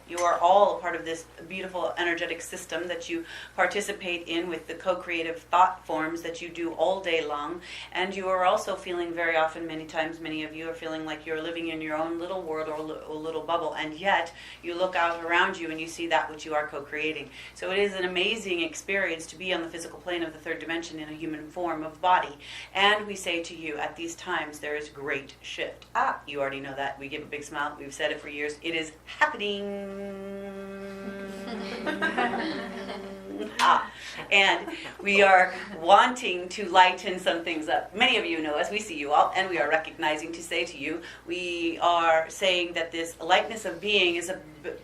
You are all a part of this beautiful energetic system that you participate in with the co-creative thought forms that you do all day long. And you are also feeling very often, many times, many of you are feeling like you're living in your own little world or a little bubble. And yet you look out around you and you see that which you are co-creating. So it is an amazing experience to be on the physical plane of the third dimension in a human form of body. And we say to you, at these times, there is great shift. You already know that. We give a big smile. We've said it for years. It is happening. And we are wanting to lighten some things up. Many of you know us, we see you all, and we are recognizing to say to you, we are saying that this lightness of being is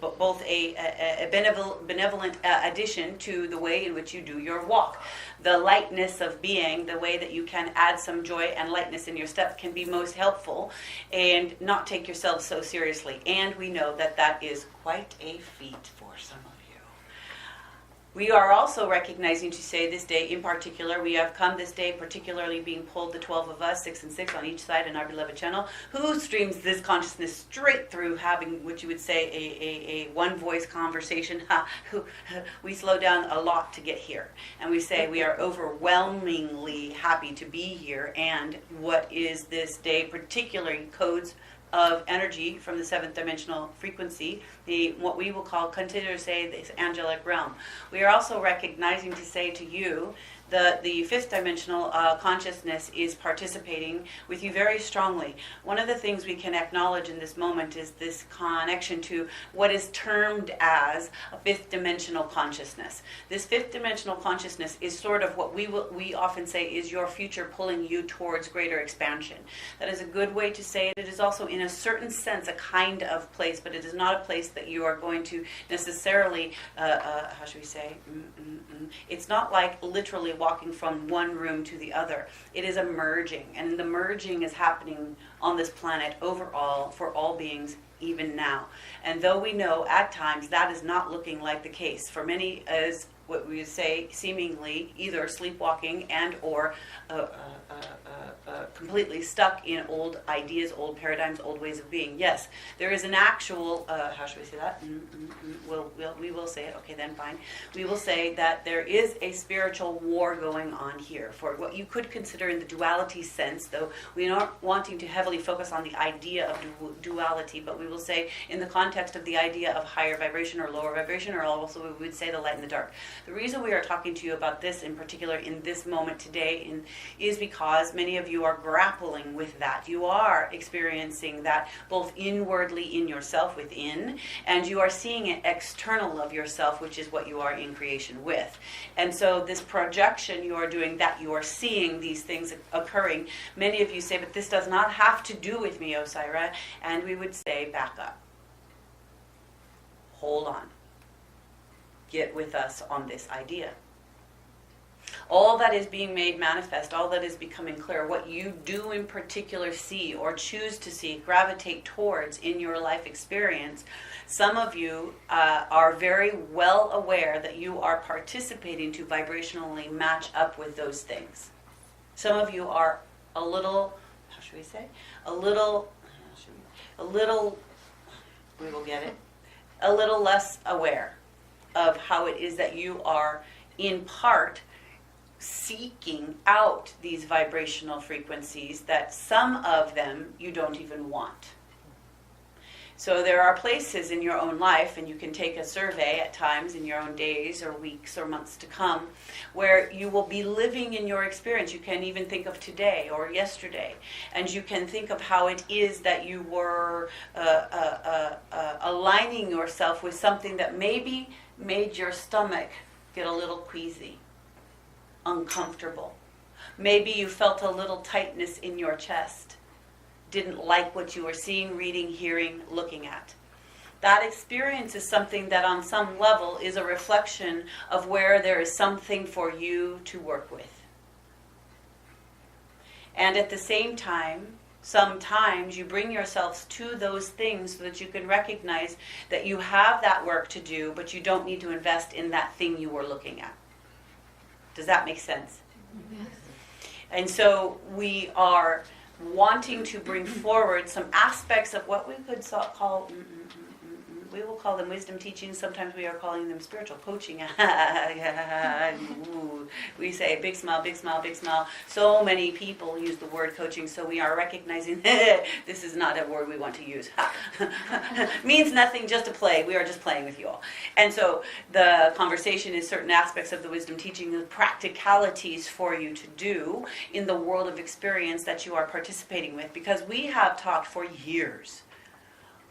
both a benevolent addition to the way in which you do your walk. The lightness of being, the way that you can add some joy and lightness in your step, can be most helpful, and not take yourself so seriously. And we know that that is quite a feat for some of you. We are also recognizing to say this day in particular, we have come this day particularly being pulled, the 12 of us, 6 and 6 on each side in our beloved channel, who streams this consciousness straight through, having what you would say a one voice conversation. We slow down a lot to get here. And we say we are overwhelmingly happy to be here. And what is this day particularly codes of energy from the 7th dimensional frequency, what we will call, continue to say, this angelic realm. We are also recognizing to say to you the 5th dimensional consciousness is participating with you very strongly. One of the things we can acknowledge in this moment is this connection to what is termed as a 5th dimensional consciousness. This 5th dimensional consciousness is sort of what we often say is your future pulling you towards greater expansion. That is a good way to say it. It is also in a certain sense a kind of place, but it is not a place that you are going to necessarily, how should we say, it's not like literally walking from one room to the other. It is a merging, and the merging is happening on this planet overall for all beings even now. And though we know at times that is not looking like the case, for many as what we would say seemingly either sleepwalking and or completely stuck in old ideas, old paradigms, old ways of being. Yes, there is an actual, how should we say that? We will say it. Okay, then fine. We will say that there is a spiritual war going on here for what you could consider in the duality sense, though we aren't wanting to heavily focus on the idea of duality, but we will say in the context of the idea of higher vibration or lower vibration, or also we would say the light and the dark. The reason we are talking to you about this in particular in this moment today is because many of you are grappling with that. You are experiencing that both inwardly in yourself within, and you are seeing it external of yourself, which is what you are in creation with. And so this projection you are doing, that you are seeing these things occurring, many of you say, but this does not have to do with me, Osairah. And we would say, back up. Hold on. Get with us on this idea. All that is being made manifest, all that is becoming clear, what you do in particular see or choose to see, gravitate towards in your life experience, some of you are very well aware that you are participating to vibrationally match up with those things. Some of you are a little, how should we say? A little, we will get it, a little less aware of how it is that you are in part seeking out these vibrational frequencies, that some of them you don't even want. So there are places in your own life, and you can take a survey at times in your own days or weeks or months to come, where you will be living in your experience. You can even think of today or yesterday, and you can think of how it is that you were aligning yourself with something that maybe made your stomach get a little queasy, uncomfortable. Maybe you felt a little tightness in your chest, didn't like what you were seeing, reading, hearing, looking at. That experience is something that on some level is a reflection of where there is something for you to work with. And at the same time, sometimes you bring yourselves to those things so that you can recognize that you have that work to do, but you don't need to invest in that thing you were looking at. Does that make sense? Yes. And so we are wanting to bring forward some aspects of what we could call We will call them wisdom teachings. Sometimes we are calling them spiritual coaching. We say big smile, big smile, big smile. So many people use the word coaching, so we are recognizing this is not a word we want to use. Means nothing, just a play. We are just playing with you all. And so the conversation is certain aspects of the wisdom teaching, the practicalities for you to do in the world of experience that you are participating with. Because we have talked for years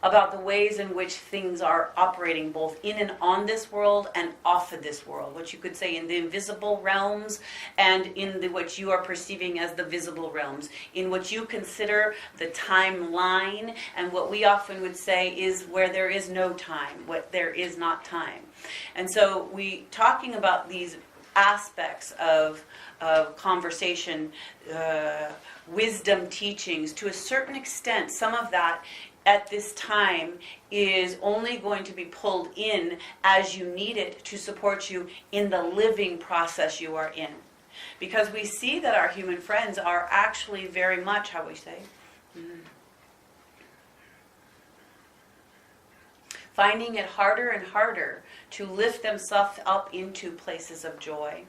about the ways in which things are operating both in and on this world and off of this world. What you could say in the invisible realms and in what you are perceiving as the visible realms. In what you consider the timeline and what we often would say is where there is no time, what there is not time. And so we talking about these aspects of conversation, wisdom teachings, to a certain extent, some of that at this time is only going to be pulled in as you need it to support you in the living process you are in. Because we see that our human friends are actually very much, how we say, finding it harder and harder to lift themselves up into places of joy.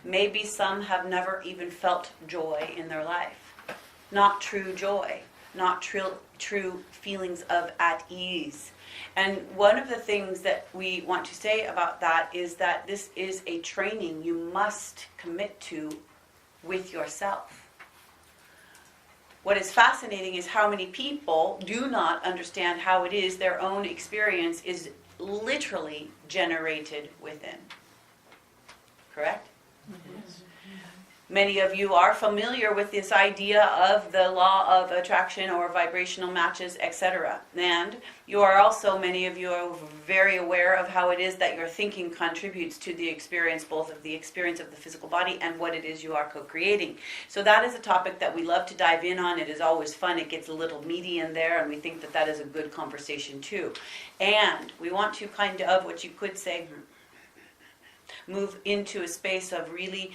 Maybe some have never even felt joy in their life. Not true joy. Not true feelings of at ease. And one of the things that we want to say about that is that this is a training you must commit to with yourself. What is fascinating is how many people do not understand how it is their own experience is literally generated within. Correct? Mm-hmm. Many of you are familiar with this idea of the law of attraction or vibrational matches, etc. And you are also, many of you are very aware of how it is that your thinking contributes to the experience, both of the experience of the physical body and what it is you are co-creating. So that is a topic that we love to dive in on. It is always fun. It gets a little meaty in there, and we think that that is a good conversation too. And we want to kind of, what you could say, move into a space of really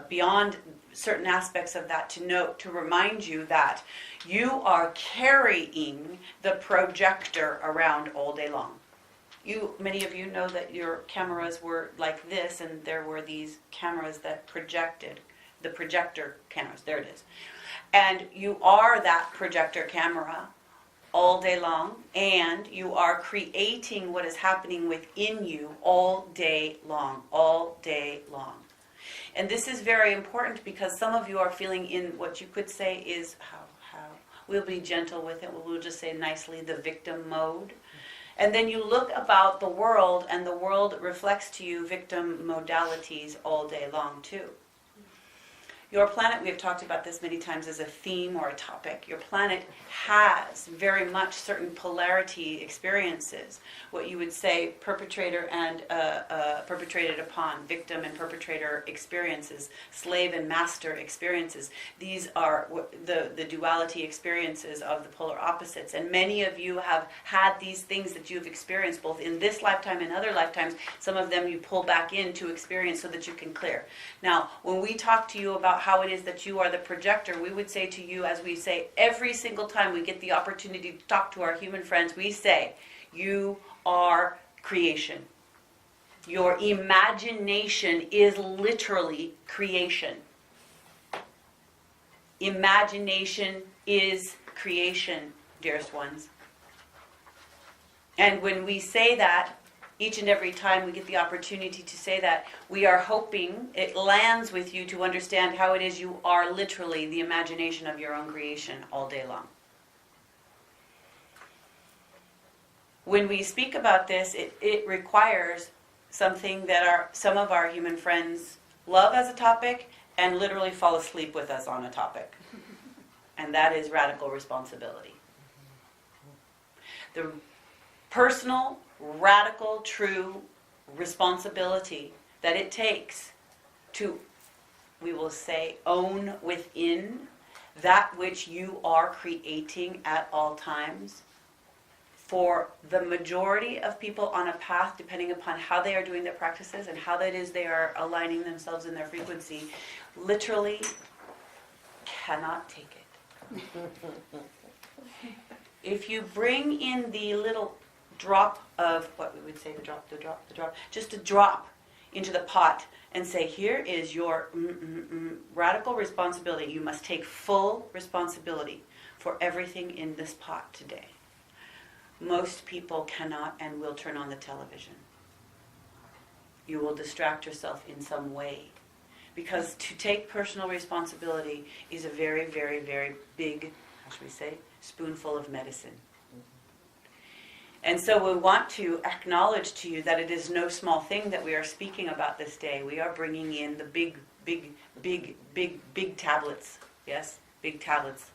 beyond certain aspects of that to remind you that you are carrying the projector around all day long. Many of you know that your cameras were like this, and there were these cameras that projected, the projector cameras, there it is. And you are that projector camera all day long, and you are creating what is happening within you all day long. And this is very important because some of you are feeling in what you could say is, how, we'll be gentle with it, we'll just say nicely, the victim mode. And then you look about the world, and the world reflects to you victim modalities all day long too. Your planet, we have talked about this many times as a theme or a topic. Your planet has very much certain polarity experiences. What you would say perpetrator and perpetrated upon, victim and perpetrator experiences, slave and master experiences. These are the duality experiences of the polar opposites. And many of you have had these things that you've experienced both in this lifetime and other lifetimes. Some of them you pull back in to experience so that you can clear. Now, when we talk to you about how it is that you are the projector, we would say to you, as we say every single time we get the opportunity to talk to our human friends, we say, you are creation. Your imagination is literally creation. Imagination is creation, dearest ones. And when we say that, each and every time we get the opportunity to say that, we are hoping it lands with you to understand how it is you are literally the imagination of your own creation all day long. When we speak about this, it requires something that some of our human friends love as a topic and literally fall asleep with us on a topic. And that is radical responsibility. The personal, radical, true responsibility that it takes to, we will say, own within that which you are creating at all times. For the majority of people on a path, depending upon how they are doing their practices and how that is they are aligning themselves in their frequency, literally cannot take it. If you bring in the little drop of, what we would say, the drop, just a drop into the pot and say, here is your radical responsibility. You must take full responsibility for everything in this pot today. Most people cannot and will turn on the television. You will distract yourself in some way. Because to take personal responsibility is a very, very, very big, how should we say, spoonful of medicine. And so we want to acknowledge to you that it is no small thing that we are speaking about this day. We are bringing in the big tablets. Yes, big tablets.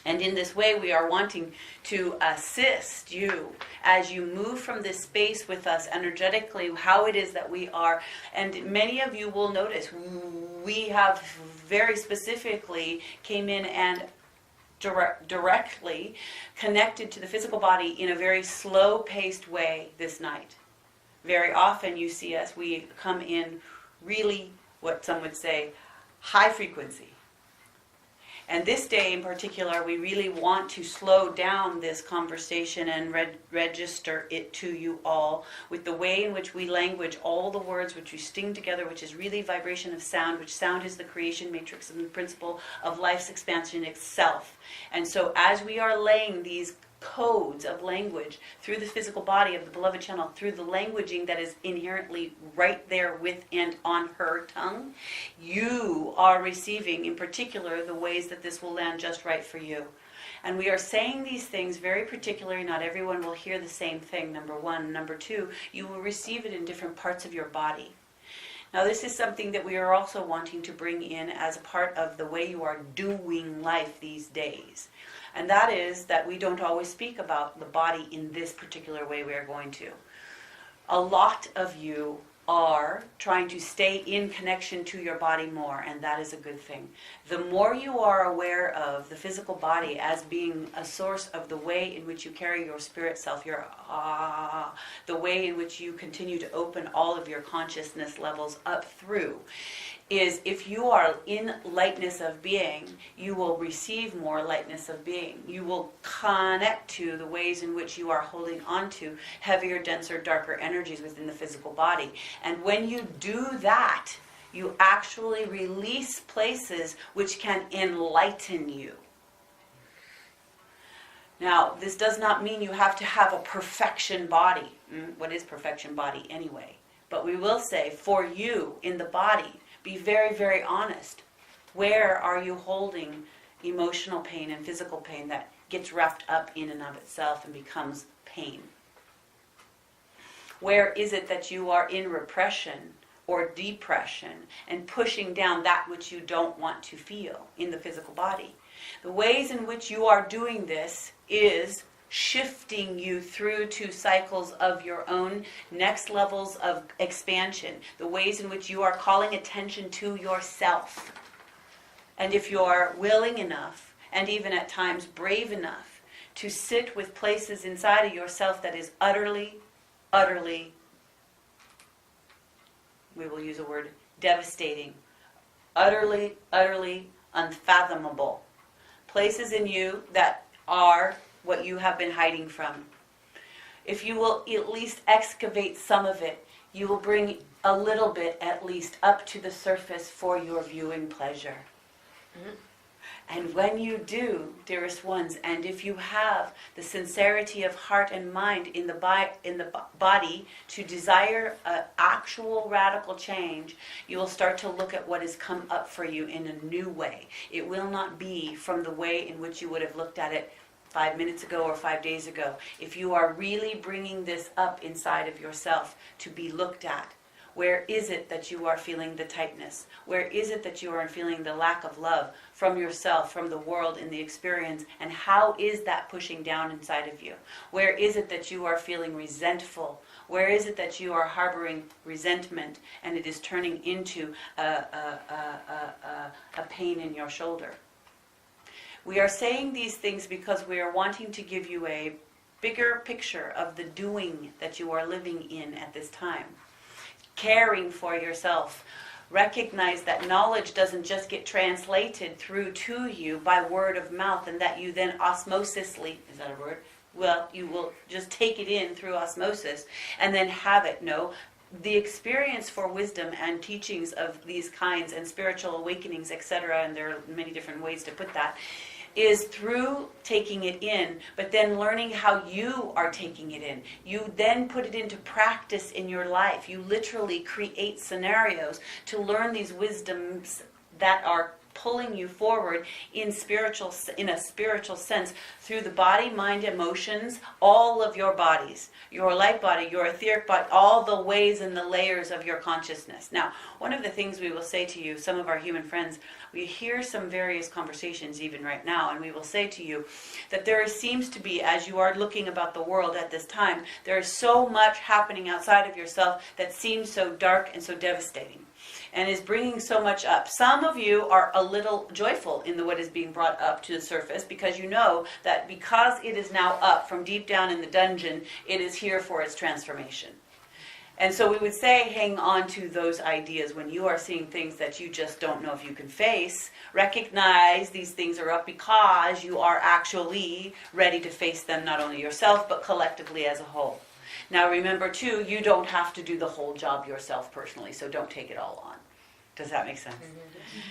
And in this way, we are wanting to assist you as you move from this space with us energetically, how it is that we are. And many of you will notice we have very specifically came in and directly connected to the physical body in a very slow-paced way this night. Very often you see us, we come in really, what some would say, high frequency. And this day in particular, we really want to slow down this conversation and register it to you all with the way in which we language all the words which we sting together, which is really vibration of sound, which sound is the creation matrix and the principle of life's expansion itself. And so as we are laying these codes of language through the physical body of the beloved channel, through the languaging that is inherently right there with and on her tongue, you are receiving in particular the ways that this will land just right for you. And we are saying these things very particularly. Not everyone will hear the same thing, number one. Number two, you will receive it in different parts of your body. Now this is something that we are also wanting to bring in as a part of the way you are doing life these days. And that is that we don't always speak about the body in this particular way we are going to. A lot of you are trying to stay in connection to your body more, and that is a good thing. The more you are aware of the physical body as being a source of the way in which you carry your spirit self, the way in which you continue to open all of your consciousness levels up through, is if you are in lightness of being, you will receive more lightness of being. You will connect to the ways in which you are holding on to heavier, denser, darker energies within the physical body. And when you do that, you actually release places which can enlighten you. Now, this does not mean you have to have a perfection body. What is perfection body anyway? But we will say, for you in the body, be very, very honest. Where are you holding emotional pain and physical pain that gets wrapped up in and of itself and becomes pain? Where is it that you are in repression or depression and pushing down that which you don't want to feel in the physical body? The ways in which you are doing this is shifting you through to cycles of your own next levels of expansion, the ways in which you are calling attention to yourself. And if you are willing enough, and even at times brave enough, to sit with places inside of yourself that is utterly, we will use a word, devastating, utterly unfathomable. Places in you that are what you have been hiding from. If you will at least excavate some of it, you will bring a little bit at least up to the surface for your viewing pleasure. And when you do, dearest ones, and if you have the sincerity of heart and mind in the body to desire actual radical change, you will start to look at what has come up for you in a new way. It will not be from the way in which you would have looked at it 5 minutes ago or 5 days ago. If you are really bringing this up inside of yourself to be looked at, where is it that you are feeling the tightness? Where is it that you are feeling the lack of love from yourself, from the world, in the experience? And how is that pushing down inside of you? Where is it that you are feeling resentful? Where is it that you are harboring resentment and it is turning into a pain in your shoulder? We are saying these things because we are wanting to give you a bigger picture of the doing that you are living in at this time. Caring for yourself. Recognize that knowledge doesn't just get translated through to you by word of mouth and that you then osmosisly, is that a word? well, you will just take it in through osmosis and then have it. No, the experience for wisdom and teachings of these kinds and spiritual awakenings, etc., and there are many different ways to put that, is through taking it in, but then learning how you are taking it in. You then put it into practice in your life. You literally create scenarios to learn these wisdoms that are pulling you forward in a spiritual sense through the body, mind, emotions, all of your bodies, your light body, your etheric body, all the ways and the layers of your consciousness. Now, one of the things we will say to you, some of our human friends, we hear some various conversations even right now, and we will say to you that there seems to be, as you are looking about the world at this time, there is so much happening outside of yourself that seems so dark and so devastating, and is bringing so much up. Some of you are a little joyful in what is being brought up to the surface, because you know that because it is now up from deep down in the dungeon, it is here for its transformation. And so we would say, hang on to those ideas when you are seeing things that you just don't know if you can face. Recognize these things are up because you are actually ready to face them, not only yourself, but collectively as a whole. Now remember too, you don't have to do the whole job yourself personally, so don't take it all on. Does that make sense? Mm-hmm.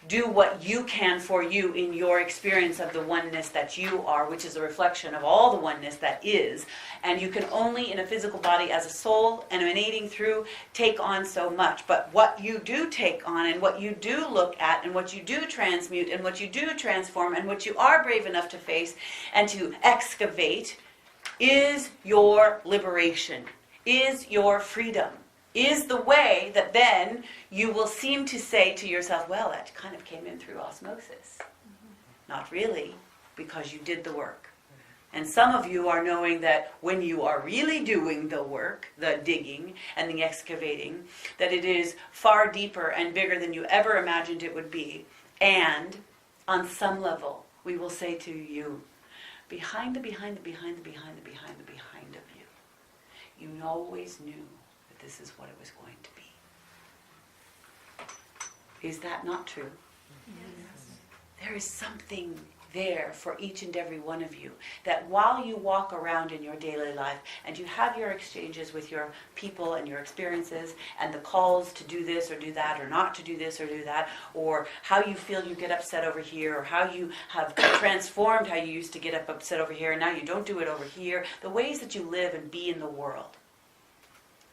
Do what you can for you in your experience of the oneness that you are, which is a reflection of all the oneness that is. And you can only, in a physical body as a soul, emanating through, take on so much. But what you do take on, and what you do look at, and what you do transmute, and what you do transform, and what you are brave enough to face and to excavate, is your liberation, is your freedom, is the way that then you will seem to say to yourself, well, that kind of came in through osmosis. Mm-hmm. Not really, because you did the work. And some of you are knowing that when you are really doing the work, the digging and the excavating, that it is far deeper and bigger than you ever imagined it would be. And on some level, we will say to you, behind of you, you always knew that this is what it was going to be. Is that not true? Yes. There is something there for each and every one of you, that while you walk around in your daily life and you have your exchanges with your people and your experiences and the calls to do this or do that, or not to do this or do that, or how you feel you get upset over here, or how you have transformed how you used to get upset over here and now you don't do it over here, the ways that you live and be in the world.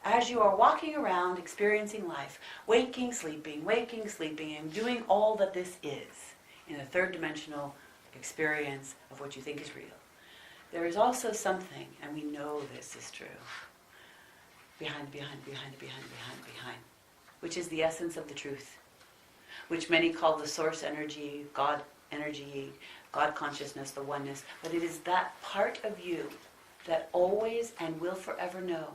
As you are walking around experiencing life, waking, sleeping, and doing all that this is in a third dimensional experience of what you think is real, there is also something, and we know this is true, behind, which is the essence of the truth, which many call the source energy, God consciousness, the oneness, but it is that part of you that always and will forever know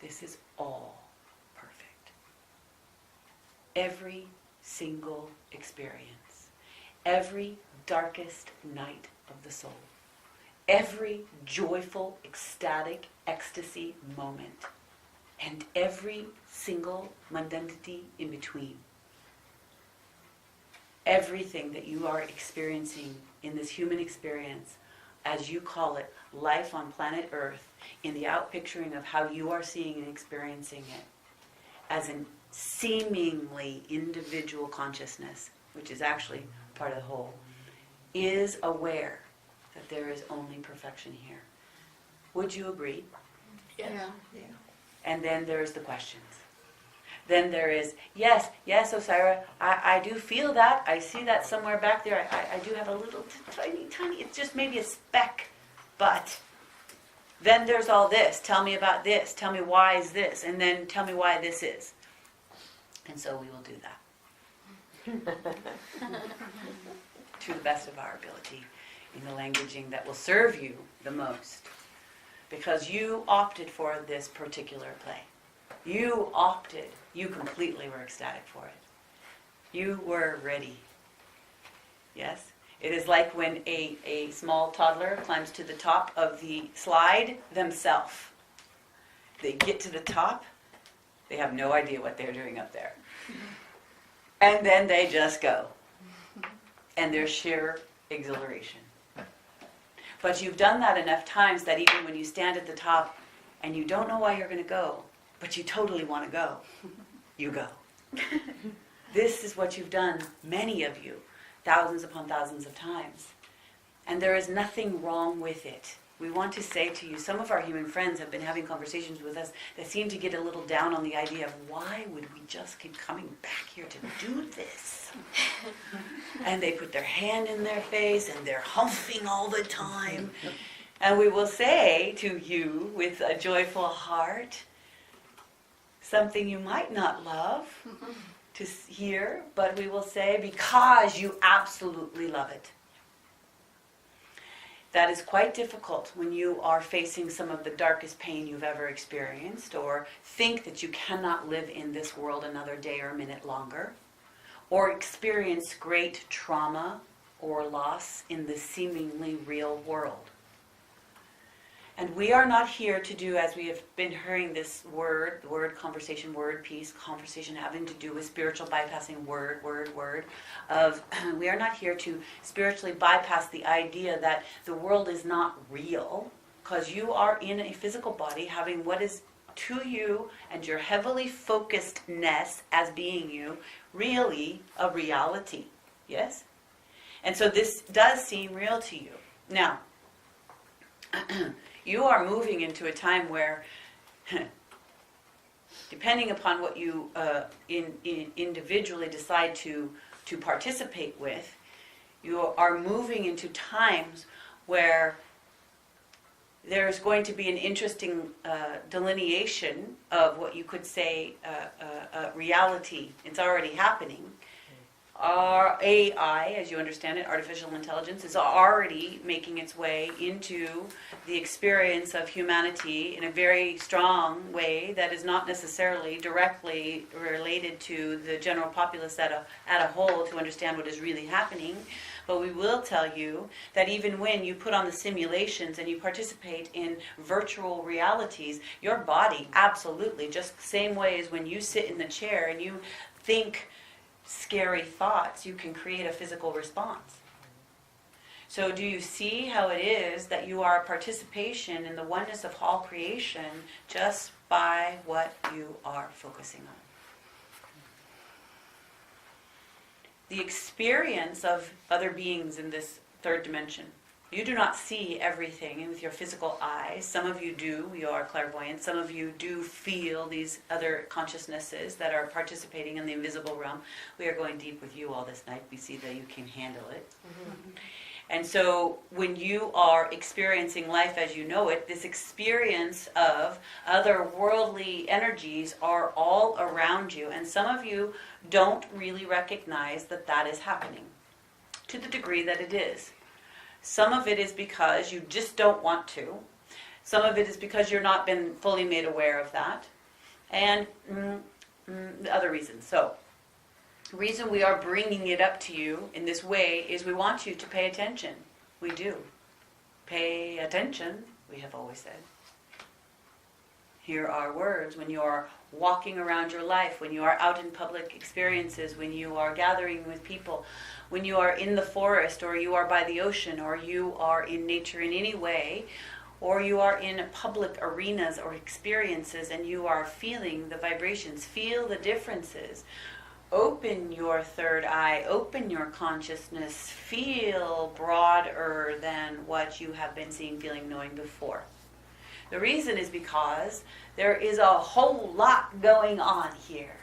this is all perfect. Every single experience, every darkest night of the soul, every joyful, ecstatic, ecstasy moment, and every single mundanity in between. Everything that you are experiencing in this human experience, as you call it, life on planet Earth, in the outpicturing of how you are seeing and experiencing it, as a seemingly individual consciousness, which is actually part of the whole, is aware that there is only perfection here. Would you agree? Yes. Yeah. And then there's the questions. Then there is, yes, Osairah, I do feel that. I see that somewhere back there. I do have a little tiny, it's just maybe a speck. But then there's all this. Tell me about this. Tell me why is this. And then tell me why this is. And so we will do that. To the best of our ability, in the languaging that will serve you the most. Because you opted for this particular play. You opted. You completely were ecstatic for it. You were ready. Yes? It is like when a small toddler climbs to the top of the slide themselves. They get to the top, they have no idea what they're doing up there. And then they just go. And there's sheer exhilaration. But you've done that enough times that even when you stand at the top and you don't know why you're going to go, but you totally want to go, you go. This is what you've done, many of you, thousands upon thousands of times. And there is nothing wrong with it. We want to say to you, some of our human friends have been having conversations with us that seem to get a little down on the idea of why would we just keep coming back here to do this? And they put their hand in their face and they're humping all the time. And we will say to you with a joyful heart, something you might not love to hear, but we will say because you absolutely love it. That is quite difficult when you are facing some of the darkest pain you've ever experienced, or think that you cannot live in this world another day or minute longer, or experience great trauma or loss in the seemingly real world. And we are not here to do, as we have been hearing this word conversation, word, peace, conversation having to do with spiritual bypassing word, we are not here to spiritually bypass the idea that the world is not real, because you are in a physical body having what is to you and your heavily focusedness as being you, really a reality. Yes? And so this does seem real to you. Now, you are moving into a time where, depending upon what you individually decide to participate with, you are moving into times where there's going to be an interesting delineation of what you could say reality. It's already happening. Our AI, as you understand it, artificial intelligence, is already making its way into the experience of humanity in a very strong way that is not necessarily directly related to the general populace at a whole to understand what is really happening. But we will tell you that even when you put on the simulations and you participate in virtual realities, your body absolutely, just the same way as when you sit in the chair and you think scary thoughts, you can create a physical response. So do you see how it is that you are a participation in the oneness of all creation just by what you are focusing on? The experience of other beings in this third dimension. You do not see everything with your physical eyes. Some of you do. You are clairvoyant. Some of you do feel these other consciousnesses that are participating in the invisible realm. We are going deep with you all this night. We see that you can handle it. Mm-hmm. And so when you are experiencing life as you know it, this experience of other worldly energies are all around you. And some of you don't really recognize that that is happening to the degree that it is. Some of it is because you just don't want to. Some of it is because you're not been fully made aware of that. And the other reasons. So, the reason we are bringing it up to you in this way is we want you to pay attention. We do. Pay attention, we have always said. Hear our words when you are walking around your life, when you are out in public experiences, when you are gathering with people, when you are in the forest, or you are by the ocean, or you are in nature in any way, or you are in public arenas or experiences and you are feeling the vibrations, feel the differences. Open your third eye, open your consciousness, feel broader than what you have been seeing, feeling, knowing before. The reason is because there is a whole lot going on here.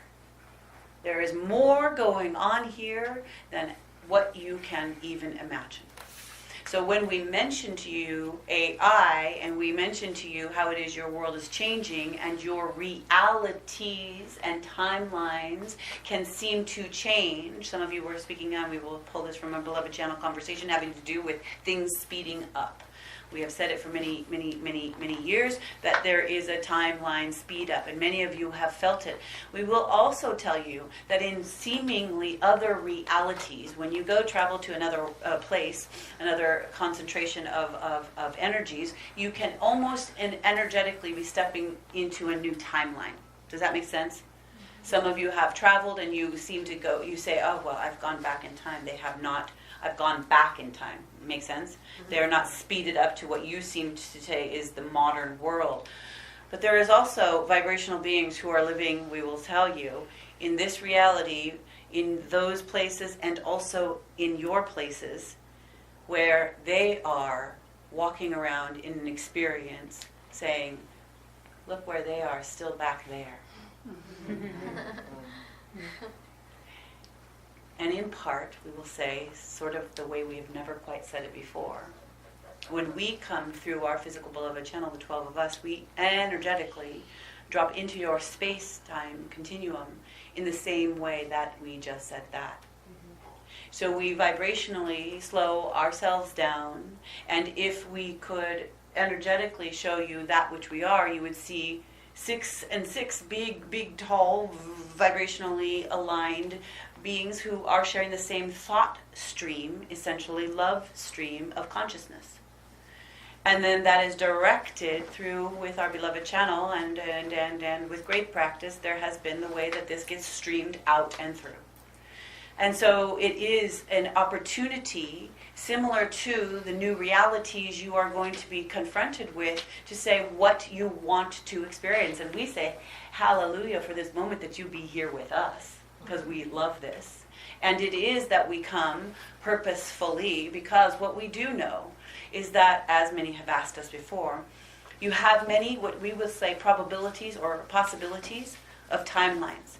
There is more going on here than what you can even imagine. So when we mention to you AI and we mention to you how it is your world is changing and your realities and timelines can seem to change. Some of you were speaking on, we will pull this from a beloved channel conversation having to do with things speeding up. We have said it for many years that there is a timeline speed up, and many of you have felt it. We will also tell you that in seemingly other realities, when you go travel to another place, another concentration of energies, you can almost energetically be stepping into a new timeline. Does that make sense? Some of you have traveled and you seem to go, you say, oh, well, I've gone back in time. They have not. I've gone back in time. Make sense? Mm-hmm. They are not speeded up to what you seem to say is the modern world. But there is also vibrational beings who are living, we will tell you, in this reality, in those places and also in your places, where they are walking around in an experience saying, look where they are, still back there. And in part, we will say, sort of the way we have never quite said it before, when we come through our physical beloved channel, the 12 of us, we energetically drop into your space-time continuum in the same way that we just said that. So we vibrationally slow ourselves down, and if we could energetically show you that which we are, you would see 6 and 6 big, tall, vibrationally aligned beings who are sharing the same thought stream, essentially love stream of consciousness. And then that is directed through with our beloved channel, and with great practice, there has been the way that this gets streamed out and through. And so it is an opportunity similar to the new realities you are going to be confronted with to say what you want to experience. And we say, hallelujah for this moment that you be here with us, because we love this. And it is that we come purposefully, because what we do know is that, as many have asked us before, you have many, what we would say, probabilities or possibilities of timelines.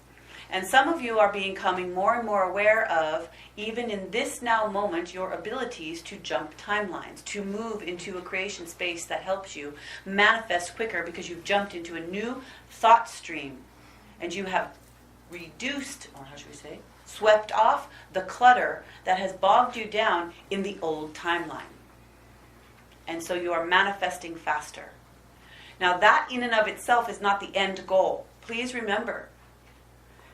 And some of you are becoming more and more aware of, even in this now moment, your abilities to jump timelines, to move into a creation space that helps you manifest quicker because you've jumped into a new thought stream and you have reduced, or how should we say, swept off the clutter that has bogged you down in the old timeline. And so you are manifesting faster. Now that in and of itself is not the end goal. Please remember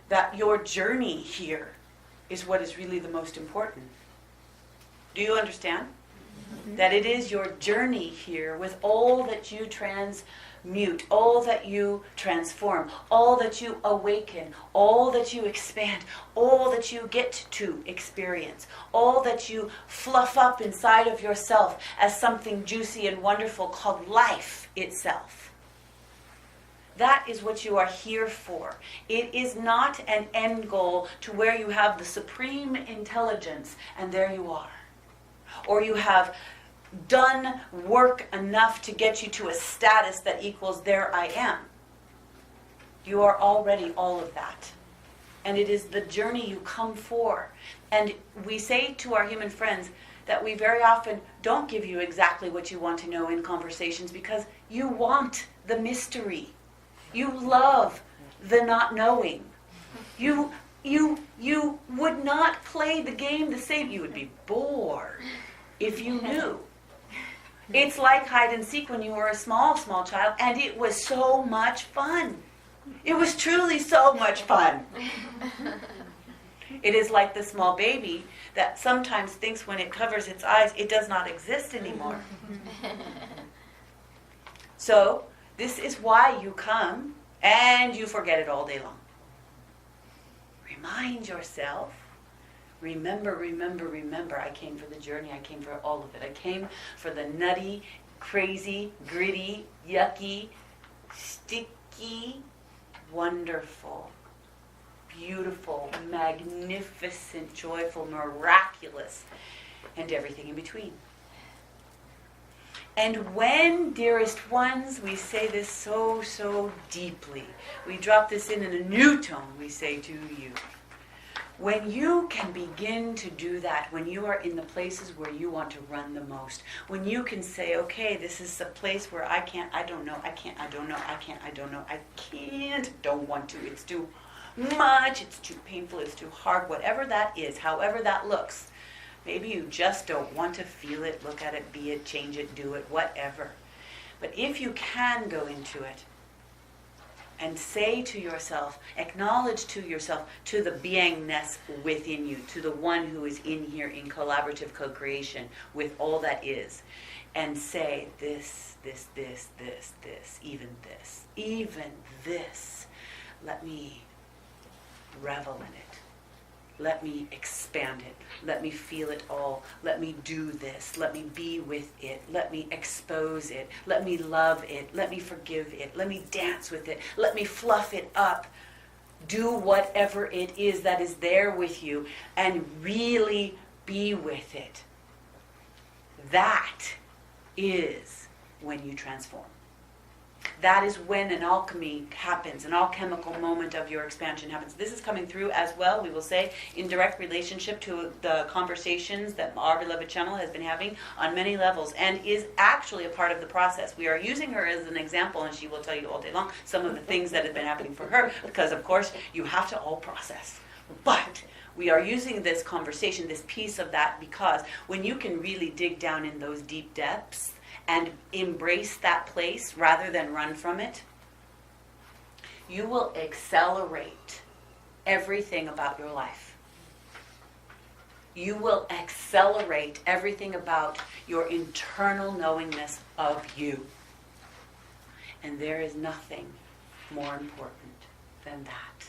that your journey here is what is really the most important. Do you understand? Mm-hmm. That it is your journey here with all that you transmute, all that you transform, all that you awaken, all that you expand, all that you get to experience, all that you fluff up inside of yourself as something juicy and wonderful called life itself. That is what you are here for. It is not an end goal to where you have the supreme intelligence and there you are. Or you have done work enough to get you to a status that equals there I am. You are already all of that. And it is the journey you come for. And we say to our human friends that we very often don't give you exactly what you want to know in conversations because you want the mystery. You love the not knowing. You would not play the game the same. You would be bored if you knew. It's like hide and seek when you were a small child, and it was so much fun. It was truly so much fun. It is like the small baby that sometimes thinks when it covers its eyes, it does not exist anymore. So, this is why you come and you forget it all day long. Remind yourself. Remember, I came for the journey. I came for all of it. I came for the nutty, crazy, gritty, yucky, sticky, wonderful, beautiful, magnificent, joyful, miraculous, and everything in between. And when, dearest ones, we say this so deeply, we drop this in a new tone, we say to you, when you can begin to do that, when you are in the places where you want to run the most, when you can say, okay, this is a place where I don't want to, it's too much, it's too painful, it's too hard, whatever that is, however that looks. Maybe you just don't want to feel it, look at it, be it, change it, do it, whatever. But if you can go into it and say to yourself, acknowledge to yourself, to the beingness within you, to the one who is in here in collaborative co-creation with all that is, and say this, even this, let me revel in it. Let me expand it. Let me feel it all. Let me do this. Let me be with it. Let me expose it. Let me love it. Let me forgive it. Let me dance with it. Let me fluff it up. Do whatever it is that is there with you and really be with it. That is when you transform. That is when an alchemy happens, an alchemical moment of your expansion happens. This is coming through as well, we will say, in direct relationship to the conversations that our beloved channel has been having on many levels and is actually a part of the process. We are using her as an example, and she will tell you all day long some of the things that have been happening for her, because of course you have to all process. But we are using this conversation, this piece of that, because when you can really dig down in those deep depths and embrace that place rather than run from it, you will accelerate everything about your life. You will accelerate everything about your internal knowingness of you. And there is nothing more important than that.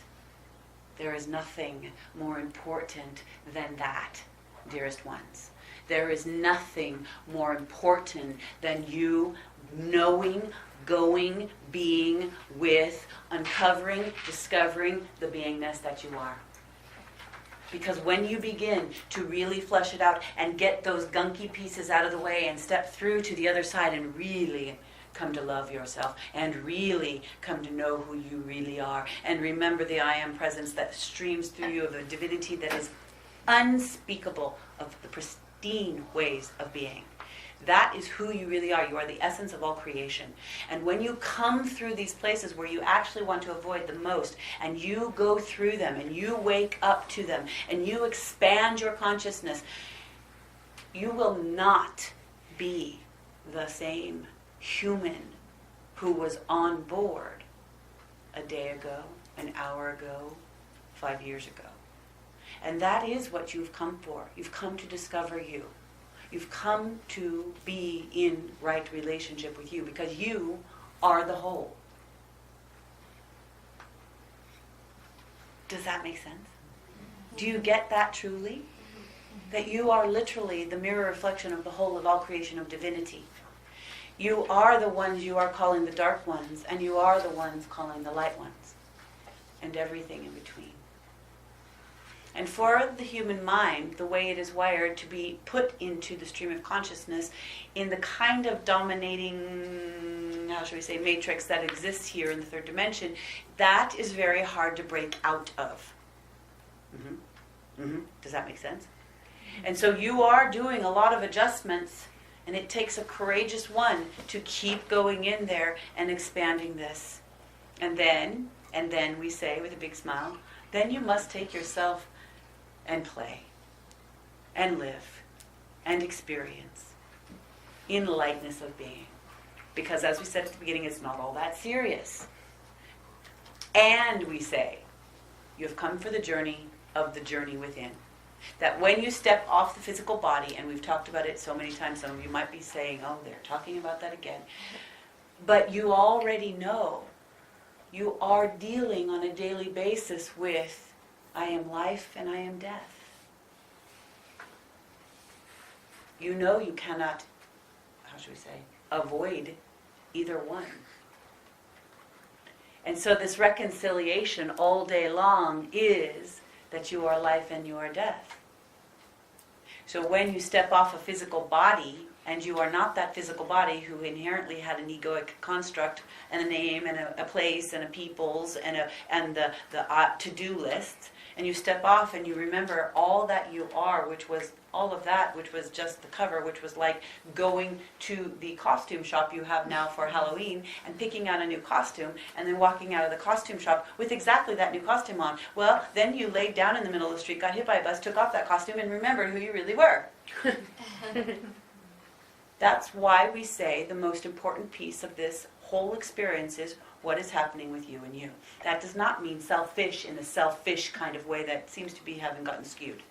There is nothing more important than that, dearest ones. There is nothing more important than you knowing, going, being with, uncovering, discovering the beingness that you are. Because when you begin to really flesh it out and get those gunky pieces out of the way and step through to the other side and really come to love yourself and really come to know who you really are and remember the I am presence that streams through you of a divinity that is unspeakable, of the pristine ways of being. That is who you really are. You are the essence of all creation. And when you come through these places where you actually want to avoid the most, and you go through them, and you wake up to them, and you expand your consciousness, you will not be the same human who was on board a day ago, an hour ago, 5 years ago. And that is what you've come for. You've come to discover you. You've come to be in right relationship with you because you are the whole. Does that make sense? Do you get that truly? That you are literally the mirror reflection of the whole of all creation of divinity. You are the ones you are calling the dark ones, and you are the ones calling the light ones, and everything in between. And for the human mind, the way it is wired to be put into the stream of consciousness in the kind of dominating, how should we say, matrix that exists here in the third dimension, that is very hard to break out of. Does that make sense? And so you are doing a lot of adjustments, and it takes a courageous one to keep going in there and expanding this. And then we say with a big smile, then you must take yourself and play, and live, and experience in lightness of being. Because as we said at the beginning, it's not all that serious. And we say, you have come for the journey of the journey within. That when you step off the physical body, and we've talked about it so many times, some of you might be saying, oh, they're talking about that again. But you already know, you are dealing on a daily basis with I am life and I am death. You know you cannot, how should we say, avoid either one. And so this reconciliation all day long is that you are life and you are death. So when you step off a physical body, and you are not that physical body who inherently had an egoic construct and a name and a place and a peoples and the to-do list, and you step off and you remember all that you are, which was all of that, which was just the cover, which was like going to the costume shop you have now for Halloween and picking out a new costume and then walking out of the costume shop with exactly that new costume on. Well, then you laid down in the middle of the street, got hit by a bus, took off that costume, and remembered who you really were. That's why we say the most important piece of this whole experience is what is happening with you and you. That does not mean selfish in the selfish kind of way that seems to be having gotten skewed.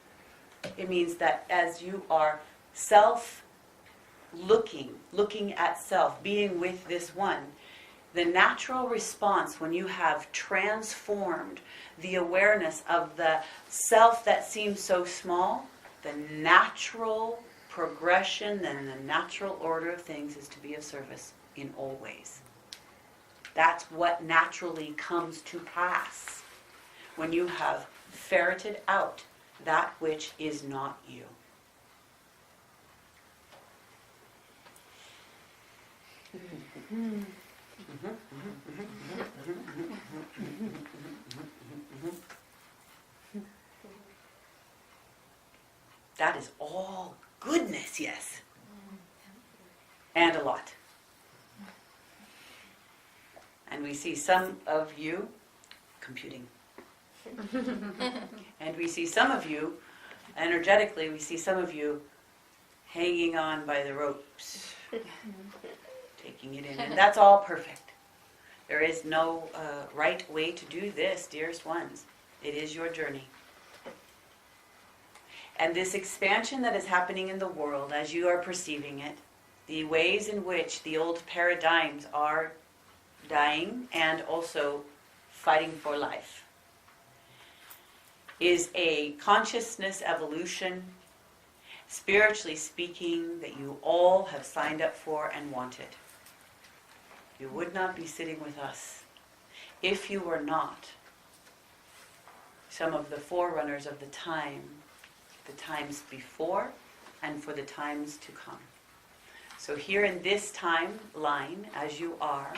It means that as you are looking at self, being with this one, The natural response when you have transformed the awareness of the self that seems so small, the natural progression and the natural order of things is to be of service in all ways. That's what naturally comes to pass when you have ferreted out that which is not you. That is all goodness, yes. And a lot. And we see some of you computing. And we see some of you, energetically, we see some of you hanging on by the ropes, taking it in. And that's all perfect. There is no right way to do this, dearest ones. It is your journey. And this expansion that is happening in the world, as you are perceiving it, the ways in which the old paradigms are dying and also fighting for life, is a consciousness evolution, spiritually speaking, that you all have signed up for and wanted. You would not be sitting with us if you were not some of the forerunners of the times before and for the times to come. So here in this timeline, as you are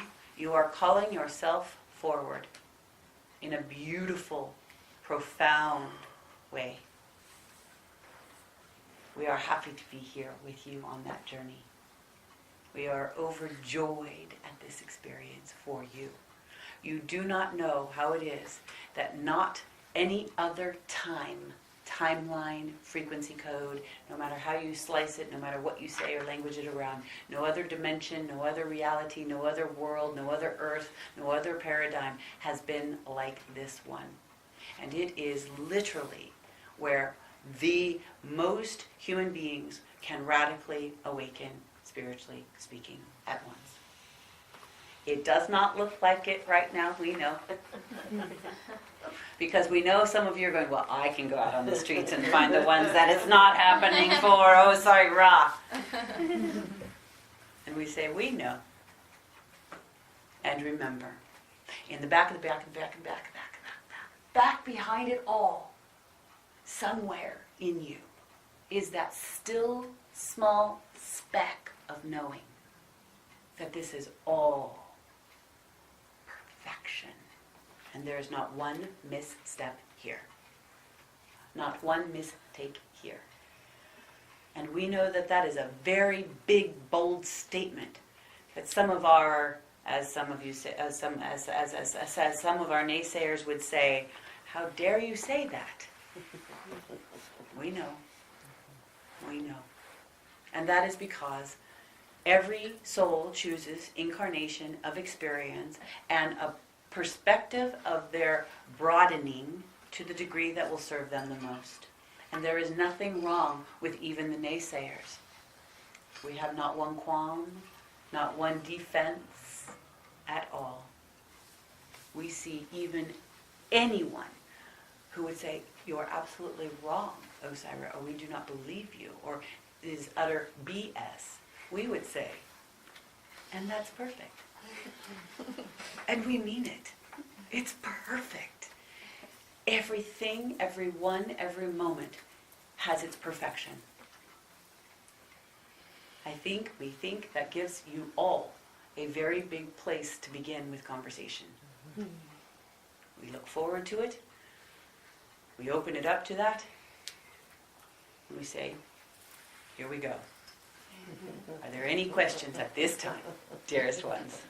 calling yourself forward in a beautiful, profound way. We are happy to be here with you on that journey. We are overjoyed at this experience for you. You do not know how it is that not any other timeline, frequency code, no matter how you slice it, no matter what you say or language it around, no other dimension, no other reality, no other world, no other earth, no other paradigm has been like this one. And it is literally where the most human beings can radically awaken, spiritually speaking, at once. It does not look like it right now, we know. Because we know some of you are going, well, I can go out on the streets and find the ones that it's not happening for, Osairah. And we say, we know. And remember, in the back behind it all, somewhere in you, is that still small speck of knowing that this is all perfection. And there is not one misstep here. Not one mistake here. And we know that that is a very big, bold statement that some of our, as some of you say, as some of our naysayers would say, how dare you say that? We know. We know. And that is because every soul chooses incarnation of experience and a perspective of their broadening to the degree that will serve them the most. And there is nothing wrong with even the naysayers. We have not one qualm, not one defense at all. We see even anyone who would say, you are absolutely wrong, Osairah, or we do not believe you, or is utter BS. We would say, and that's perfect. And we mean it. It's perfect. Everything, everyone, every moment has its perfection. We think that gives you all a very big place to begin with conversation. We look forward to it. We open it up to that. And we say, here we go. Are there any questions at this time, dearest ones?